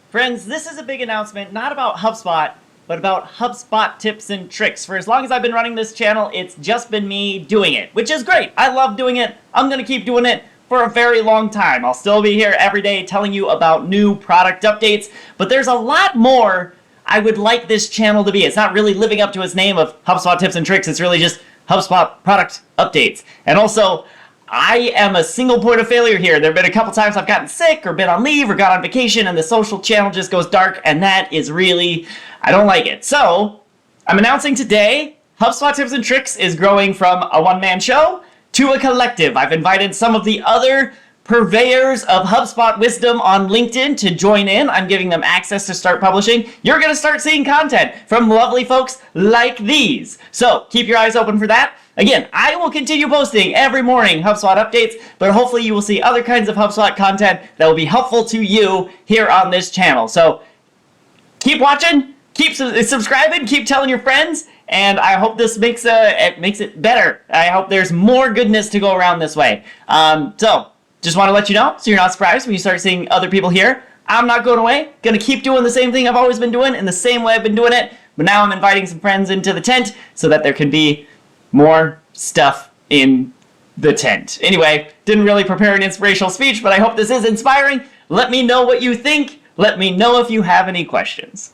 Friends, this is a big announcement, not about HubSpot, but about HubSpot tips and tricks. For as long as I've been running this channel, it's just been me doing it, which is great. I love doing it. I'm going to keep doing it for a very long time. I'll still be here every day telling you about new product updates, but there's a lot more I would like this channel to be. It's not really living up to its name of HubSpot tips and tricks. It's really just HubSpot product updates. And also, I am a single point of failure here. There have been a couple times I've gotten sick or been on leave or got on vacation and the social channel just goes dark, and that is really, I don't like it. So I'm announcing today, HubSpot Tips and Tricks is growing from a one-man show to a collective. I've invited some of the other purveyors of HubSpot wisdom on LinkedIn to join in. I'm giving them access to start publishing. You're going to start seeing content from lovely folks like these. So keep your eyes open for that. Again, I will continue posting every morning HubSpot updates, but hopefully you will see other kinds of HubSpot content that will be helpful to you here on this channel. So keep watching, keep subscribing, keep telling your friends, and I hope this makes it better. I hope there's more goodness to go around this way. So just want to let you know so you're not surprised when you start seeing other people here. I'm not going away. Going to keep doing the same thing I've always been doing in the same way I've been doing it, but now I'm inviting some friends into the tent so that there can be more stuff in the tent. Anyway, didn't really prepare an inspirational speech, but I hope this is inspiring. Let me know what you think. Let me know if you have any questions.